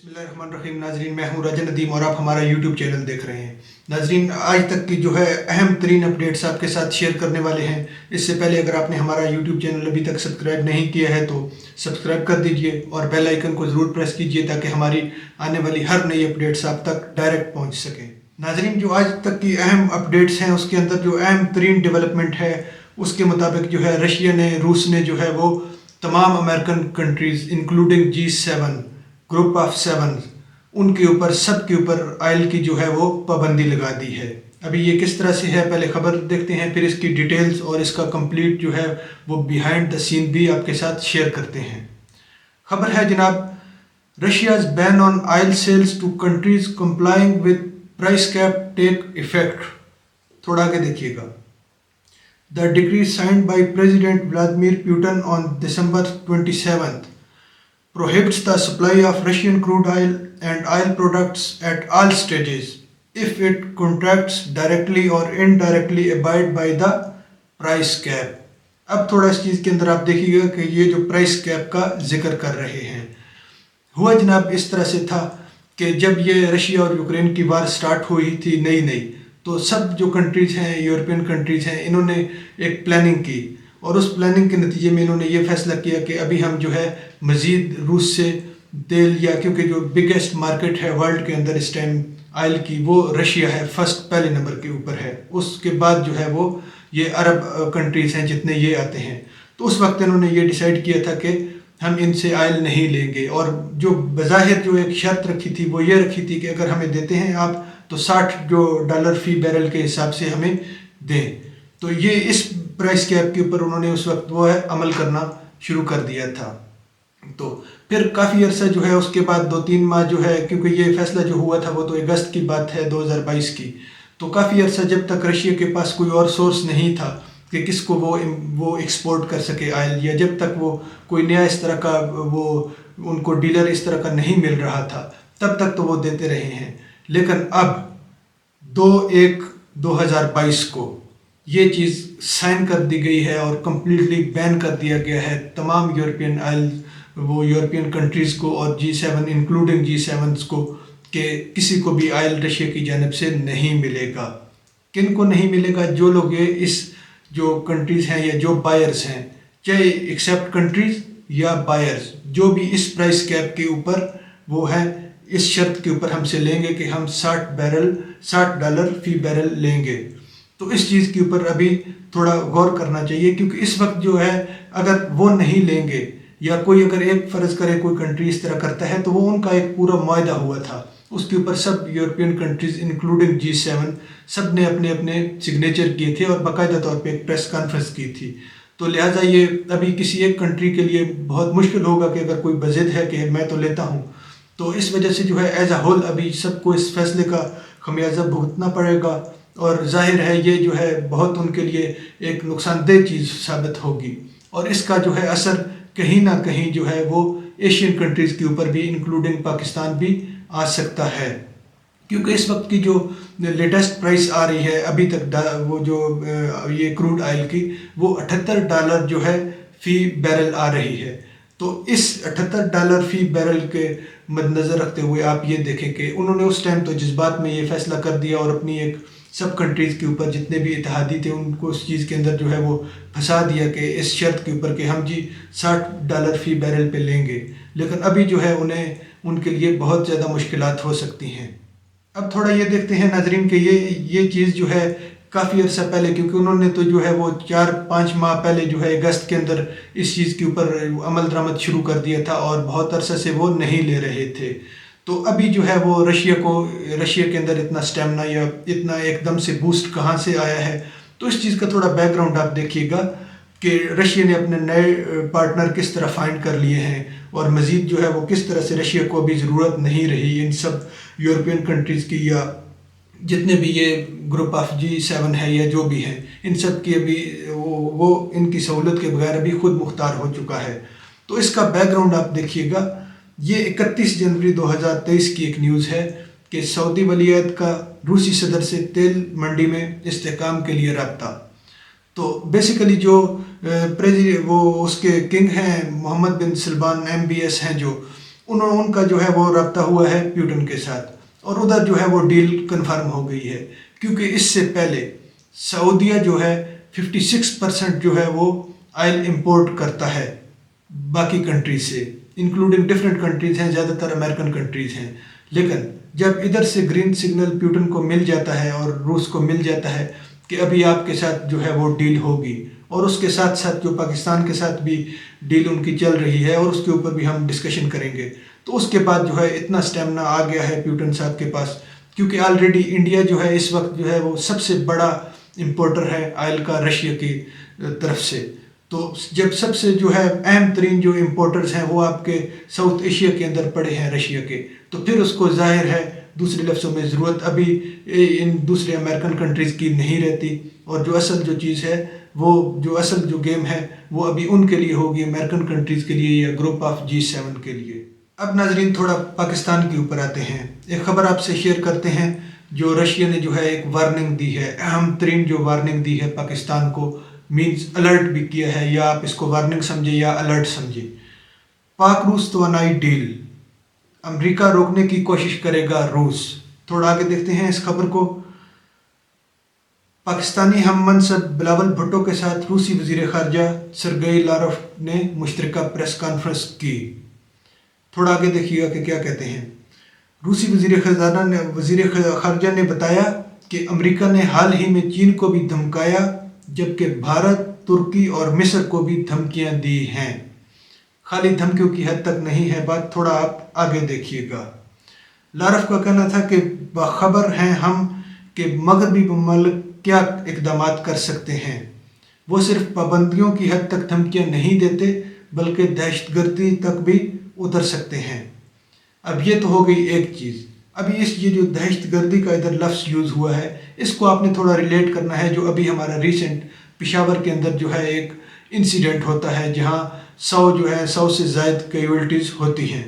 बिस्मिल्लाहिर्रहमानिर्रहीम। नाजरीन, मैं हूं राजा नदीम और आप हमारा यूट्यूब चैनल देख रहे हैं। नाजरीन, आज तक की जो है अहम तरीन अपडेट्स आपके साथ शेयर करने वाले हैं। इससे पहले अगर आपने हमारा यूट्यूब चैनल अभी तक सब्सक्राइब नहीं किया है तो सब्सक्राइब कर दीजिए और बेल आइकन को ज़रूर प्रेस कीजिए ताकि हमारी आने वाली हर नई अपडेट्स आप तक डायरेक्ट पहुँच सकें। नाजरीन, जो आज तक की अहम अपडेट्स हैं उसके अंदर जो अहम तरीन डेवलपमेंट है उसके मुताबिक जो है रूस ने जो है वो तमाम American countries including G7 group of 7 उनके ऊपर सब के ऊपर ऑयल की जो है वो पाबंदी लगा दी है। अभी ये किस तरह से है पहले खबर देखते हैं, फिर इसकी डिटेल्स और इसका कंप्लीट जो है वो बिहाइंड द सीन भी आपके साथ शेयर करते हैं। खबर है जनाब, Russia's ban on oil sales to countries complying with price cap take effect. थोड़ा आगे देखिएगा। The decree signed by president Vladimir Putin on December 27th prohibits the supply of Russian crude oil and oil products at all stages if it contracts directly or indirectly abide by the price cap। अब थोड़ा इस चीज़ के अंदर आप देखिएगा कि ये जो प्राइस कैप का जिक्र कर रहे हैं, हुआ जनाब इस तरह से था कि जब ये रशिया और यूक्रेन की वार स्टार्ट हुई थी नई तो सब जो कंट्रीज़ हैं, यूरोपियन कंट्रीज़ हैं, इन्होंने एक प्लानिंग की और उस प्लानिंग के नतीजे में इन्होंने ये फैसला किया कि अभी हम जो है मज़ीद रूस से तेल, या क्योंकि जो बिगेस्ट मार्केट है वर्ल्ड के अंदर इस टाइम ऑयल की वो रशिया है, फर्स्ट पहले नंबर के ऊपर है। उसके बाद जो है वो ये अरब कंट्रीज़ हैं जितने ये आते हैं। तो उस वक्त इन्होंने ये डिसाइड किया था कि हम इनसे ऑयल नहीं लेंगे और जो बज़ाहिर जो एक शर्त रखी थी वो ये रखी थी कि अगर हमें देते हैं आप तो $60 फी बैरल के हिसाब से हमें दें। तो ये इस प्राइस कैप के ऊपर उन्होंने उस वक्त वो है अमल करना शुरू कर दिया था। तो फिर काफ़ी अरसा जो है उसके बाद 2-3 माह जो है, क्योंकि ये फैसला जो हुआ था वो तो अगस्त की बात है 2022 की, तो काफ़ी अरसा जब तक रशिया के पास कोई और सोर्स नहीं था कि किसको वो एक्सपोर्ट कर सके ऑयल, या जब तक वो कोई नया इस तरह का वो उनको डीलर इस तरह का नहीं मिल रहा था तब तक तो वो देते रहे हैं। लेकिन अब 2/1/2022 को ये चीज़ साइन कर दी गई है और कम्प्लीटली बैन कर दिया गया है तमाम यूरोपियन कंट्रीज़ को और G7 इंक्लूडिंग G7 को कि किसी को भी ऑयल रशिया की जानिब से नहीं मिलेगा। किन को नहीं मिलेगा? जो लोग ये इस जो कंट्रीज़ हैं या जो बायर्स हैं, चाहे एक्सेप्ट कंट्रीज़ या बायर्स, जो भी इस प्राइस कैप के ऊपर वो है, इस शर्त के ऊपर हमसे लेंगे कि हम $60 फी बैरल लेंगे। तो इस चीज़ के ऊपर अभी थोड़ा गौर करना चाहिए, क्योंकि इस वक्त जो है अगर वो नहीं लेंगे या कोई अगर एक फ़र्ज़ करे कोई कंट्री इस तरह करता है तो वो उनका एक पूरा मुआहदा हुआ था, उसके ऊपर सब यूरोपियन कंट्रीज़ इंक्लूडिंग G7 सब ने अपने अपने सिग्नेचर किए थे और बाकायदा तौर पे एक प्रेस कॉन्फ्रेंस की थी। तो लिहाजा ये अभी किसी एक कंट्री के लिए बहुत मुश्किल होगा कि अगर कोई बज़िद है कि मैं तो लेता हूँ, तो इस वजह से जो है एज अ होल अभी सबको इस फैसले का खमियाजा भुगतना पड़ेगा और जाहिर है ये जो है बहुत उनके लिए एक नुकसानदेह चीज़ साबित होगी और इसका जो है असर कहीं ना कहीं जो है वो एशियन कंट्रीज़ के ऊपर भी इंक्लूडिंग पाकिस्तान भी आ सकता है, क्योंकि इस वक्त की जो लेटेस्ट प्राइस आ रही है अभी तक वो जो ये क्रूड ऑयल की वो $78 जो है फ़ी बैरल आ रही है। तो इस $78 फी बैरल के मद्देनज़र रखते हुए आप ये देखें कि उन्होंने उस टाइम तो जज्बात में ये फैसला कर दिया और अपनी एक सब कंट्रीज़ के ऊपर जितने भी इत्तेहादी थे उनको उस चीज़ के अंदर जो है वो फंसा दिया कि इस शर्त के ऊपर कि हम जी $60 फी बैरल पे लेंगे। लेकिन अभी जो है उनके लिए बहुत ज़्यादा मुश्किलात हो सकती हैं। अब थोड़ा ये देखते हैं नाजरीन कि ये चीज़ जो है काफ़ी अर्सा पहले, क्योंकि उन्होंने तो जो है वो 4-5 माह पहले जो है अगस्त के अंदर इस चीज़ के ऊपर अमल दरामद शुरू कर दिया था और बहुत अरसा से वो नहीं ले रहे थे। तो अभी जो है वो रशिया के अंदर इतना स्टेमिना या इतना एकदम से बूस्ट कहाँ से आया है, तो इस चीज़ का थोड़ा बैकग्राउंड आप देखिएगा कि रशिया ने अपने नए पार्टनर किस तरह फाइंड कर लिए हैं और मज़ीद जो है वो किस तरह से रशिया को अभी ज़रूरत नहीं रही इन सब यूरोपियन कंट्रीज़ की या जितने भी ये ग्रुप ऑफ G7 है या जो भी हैं, इन सब की अभी वो इनकी सहूलत के बगैर अभी खुद मुख्तार हो चुका है। तो इसका बैकग्राउंड आप देखिएगा। ये 31 जनवरी 2023 की एक न्यूज़ है कि सऊदी वलीयत का रूसी सदर से तेल मंडी में इस्तेहकाम के लिए रब्ता। तो बेसिकली जो वो उसके किंग हैं मोहम्मद बिन सलमान MBS हैं जो, उनका जो है वो रब्ता हुआ है प्यूटन के साथ, और उधर जो है वो डील कन्फर्म हो गई है, क्योंकि इससे पहले सऊदीया जो है 56% जो है वो ऑयल इंपोर्ट करता है बाकी कंट्रीज से, इंक्लूडिंग डिफरेंट कंट्रीज हैं, ज़्यादातर अमेरिकन कंट्रीज हैं। लेकिन जब इधर से ग्रीन सिग्नल प्यूटन को मिल जाता है और रूस को मिल जाता है कि अभी आपके साथ जो है वो डील होगी, और उसके साथ साथ जो पाकिस्तान के साथ भी डील उनकी चल रही है और उसके ऊपर भी हम डिस्कशन करेंगे, तो उसके बाद जो है इतना स्टेमिना आ गया है प्यूटन साहब के पास, क्योंकि ऑलरेडी इंडिया जो है इस वक्त जो है वो सबसे बड़ा इंपोर्टर है ऑयल का रशिया की तरफ से। तो जब सबसे जो है अहम तरीन जो इंपोर्टर्स हैं वो आपके साउथ एशिया के अंदर पड़े हैं रशिया के, तो फिर उसको जाहिर है दूसरे लफ्ज़ों में ज़रूरत अभी इन दूसरे अमेरिकन कंट्रीज़ की नहीं रहती, और जो असल जो चीज़ है वो जो असल जो गेम है वो अभी उनके लिए होगी, अमेरिकन कंट्रीज़ के लिए या ग्रुप ऑफ G7 के लिए। अब नाजरीन थोड़ा पाकिस्तान के ऊपर आते हैं। एक ख़बर आपसे शेयर करते हैं जो रशिया ने जो है एक वार्निंग दी है, अहम तरीन जो वार्निंग दी है पाकिस्तान को, मीन्स अलर्ट भी किया है, या आप इसको वार्निंग समझे या अलर्ट समझे। पाक रूस तवानाई डील, अमेरिका रोकने की कोशिश करेगा रूस। थोड़ा आगे देखते हैं इस खबर को। पाकिस्तानी हम मनसब बिलावल भुट्टो के साथ रूसी वज़ीर ख़ारजा सरगेई लारोव ने मुश्तरका प्रेस कॉन्फ्रेंस की। थोड़ा आगे देखिएगा कि क्या कहते हैं। रूसी वज़ीर ख़ारजा ने बताया कि अमेरिका ने हाल ही में चीन को भी धमकाया, जबकि भारत, तुर्की और मिस्र को भी धमकियां दी हैं। खाली धमकियों की हद तक नहीं है बात, थोड़ा आप आगे देखिएगा। लारफ का कहना था कि बाखबर हैं हम कि मगरबी मुल्क क्या इक़दाम कर सकते हैं। वो सिर्फ पाबंदियों की हद तक धमकियां नहीं देते बल्कि दहशतगर्दी तक भी उतर सकते हैं। अब ये तो हो गई एक चीज़। अभी ये जो दहशतगर्दी का इधर लफ्ज़ यूज़ हुआ है, इसको आपने थोड़ा रिलेट करना है जो अभी हमारा रिसेंट पेशावर के अंदर जो है एक इंसिडेंट होता है जहाँ 100 से ज़ायद कैजुअल्टीज़ होती हैं।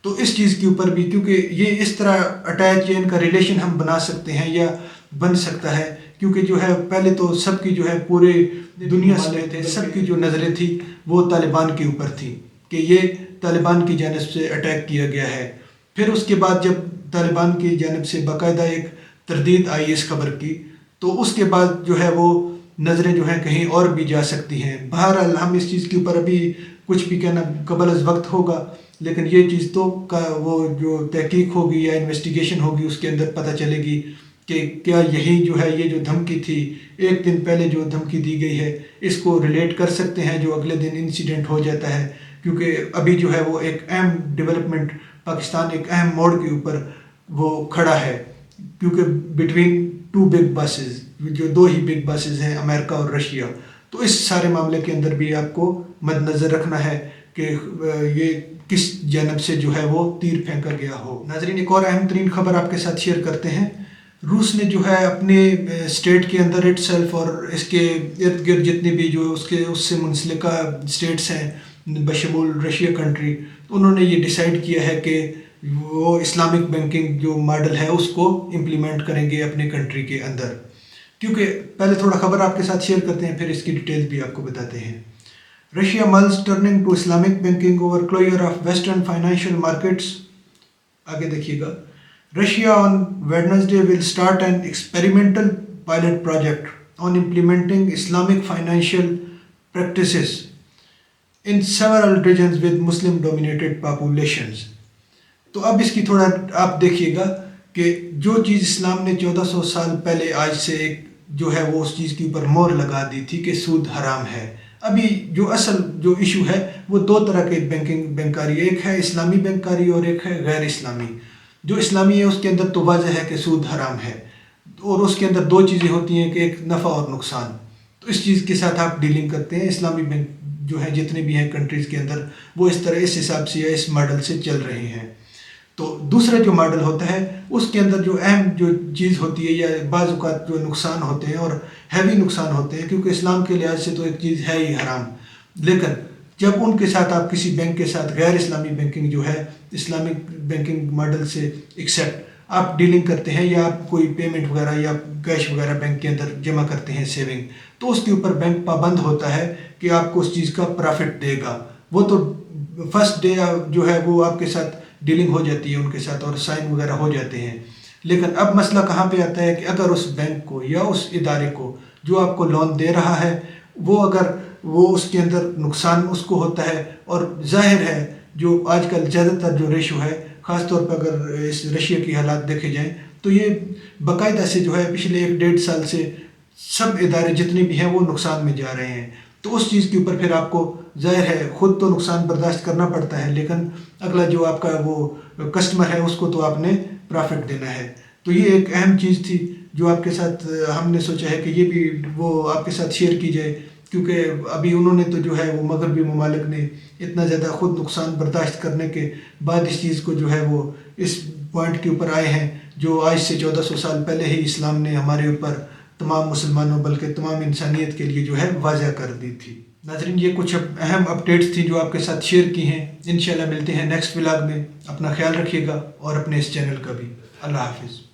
तो इस चीज़ के ऊपर भी, क्योंकि ये इस तरह अटैच या इनका रिलेशन हम बना सकते हैं या बन सकता है, क्योंकि जो है पहले तो सबकी जो है पूरे दुनिया से थे, सबकी जो नज़रें थी वो तालिबान के ऊपर थी कि ये तालिबान की जानिब से अटैक किया गया है। फिर उसके बाद जब तालिबान की जानिब से बाकायदा एक तरदीद आई इस खबर की, तो उसके बाद जो है वो नज़रें जो हैं कहीं और भी जा सकती हैं। बहरहाल हम इस चीज़ के ऊपर अभी कुछ भी कहना कबल अज़ वक्त होगा, लेकिन ये चीज़ तो का वो जो तहकीक होगी या इन्वेस्टिगेशन होगी उसके अंदर पता चलेगी कि क्या यही जो है ये जो धमकी थी एक दिन पहले जो धमकी दी गई है इसको रिलेट कर सकते हैं जो अगले दिन इंसिडेंट हो जाता है। क्योंकि अभी जो है वो एक अहम डेवलपमेंट, पाकिस्तान एक अहम मोड़ के ऊपर वो खड़ा है, क्योंकि बिटवीन टू बिग बसेस, जो दो ही बिग बसेस हैं अमेरिका और रशिया। तो इस सारे मामले के अंदर भी आपको मद्देनज़र रखना है कि ये किस जानब से जो है वो तीर फेंका गया हो। नाज़रीन एक और अहम तरीन खबर आपके साथ शेयर करते हैं। रूस ने जो है अपने स्टेट के अंदर इटसेल्फ और इसके इर्द गिर्द जितने भी जो उससे मुंसलिका स्टेट्स हैं बशमूल रशिया कंट्री, उन्होंने ये डिसाइड किया है कि वो इस्लामिक बैंकिंग जो मॉडल है उसको इम्प्लीमेंट करेंगे अपने कंट्री के अंदर। क्योंकि पहले थोड़ा खबर आपके साथ शेयर करते हैं, फिर इसकी डिटेल्स भी आपको बताते हैं। Russia mulls turning to Islamic banking over closure of western financial markets. आगे देखिएगा। Russia on Wednesday will start an experimental pilot project on implementing Islamic financial practices in several regions with Muslim-dominated populations. तो अब इसकी थोड़ा आप देखिएगा कि जो चीज़ इस्लाम ने 1400 साल पहले आज से एक जो है वो उस चीज़ के ऊपर मोहर लगा दी थी कि सूद हराम है। अभी जो असल जो इशू है वो दो तरह के बैंकारी, एक है इस्लामी बैंकारी और एक है गैर इस्लामी। जो इस्लामी है उसके अंदर तो वाज़ह है कि सूद हराम है, और उसके अंदर दो चीज़ें होती हैं कि एक नफ़ा और नुकसान। तो इस चीज़ के साथ आप डीलिंग करते हैं। इस्लामी बैंक जो है जितने भी हैं कंट्रीज़ के अंदर वो इस तरह इस हिसाब से या इस मॉडल से चल रहे हैं। तो दूसरा जो मॉडल होता है उसके अंदर जो अहम जो चीज़ होती है या बाज़ औक़ात जो नुकसान होते हैं और हैवी नुकसान होते हैं, क्योंकि इस्लाम के लिहाज से तो एक चीज़ है ही हराम, लेकिन जब उनके साथ आप किसी बैंक के साथ गैर इस्लामी बैंकिंग जो है इस्लामिक बैंकिंग मॉडल से एक्सेप्ट आप डीलिंग करते हैं या आप कोई पेमेंट वगैरह या कैश वगैरह बैंक के अंदर जमा करते हैं सेविंग, तो उसके ऊपर बैंक पाबंद होता है कि आपको उस चीज़ का प्रॉफिट देगा। وہ تو فرسٹ ڈے جو ہے وہ آپ کے ساتھ ڈیلنگ ہو جاتی ہے ان کے ساتھ اور سائن وغیرہ ہو جاتے ہیں. لیکن اب مسئلہ کہاں پہ آتا ہے کہ اگر اس بینک کو یا اس ادارے کو جو آپ کو لون دے رہا ہے وہ اگر وہ اس کے اندر نقصان اس کو ہوتا ہے، اور ظاہر ہے جو آج کل زیادہ تر جو ریشو ہے، خاص طور پر اگر اس رشیا کی حالات دیکھے جائیں تو یہ باقاعدہ سے جو ہے پچھلے 1-1.5 سال سے سب ادارے جتنے بھی ہیں وہ نقصان میں جا رہے ہیں. تو اس چیز کے اوپر پھر آپ کو ظاہر ہے خود تو نقصان برداشت کرنا پڑتا ہے، لیکن اگلا جو آپ کا وہ کسٹمر ہے اس کو تو آپ نے پرافٹ دینا ہے. تو یہ ایک اہم چیز تھی جو آپ کے ساتھ ہم نے سوچا ہے کہ یہ بھی وہ آپ کے ساتھ شیئر کی جائے، کیونکہ ابھی انہوں نے تو جو ہے وہ مغربی ممالک نے اتنا زیادہ خود نقصان برداشت کرنے کے بعد اس چیز کو جو ہے وہ اس پوائنٹ کے اوپر آئے ہیں جو آج سے 1400 سال پہلے ہی اسلام نے ہمارے اوپر تمام مسلمانوں بلکہ تمام انسانیت کے لیے جو ہے واضح کر دی تھی. ناظرین، یہ کچھ اہم اپڈیٹس تھیں جو آپ کے ساتھ شیئر کی ہیں. انشاءاللہ ملتے ہیں نیکسٹ ولاگ میں. اپنا خیال رکھیے گا اور اپنے اس چینل کا بھی. اللہ حافظ.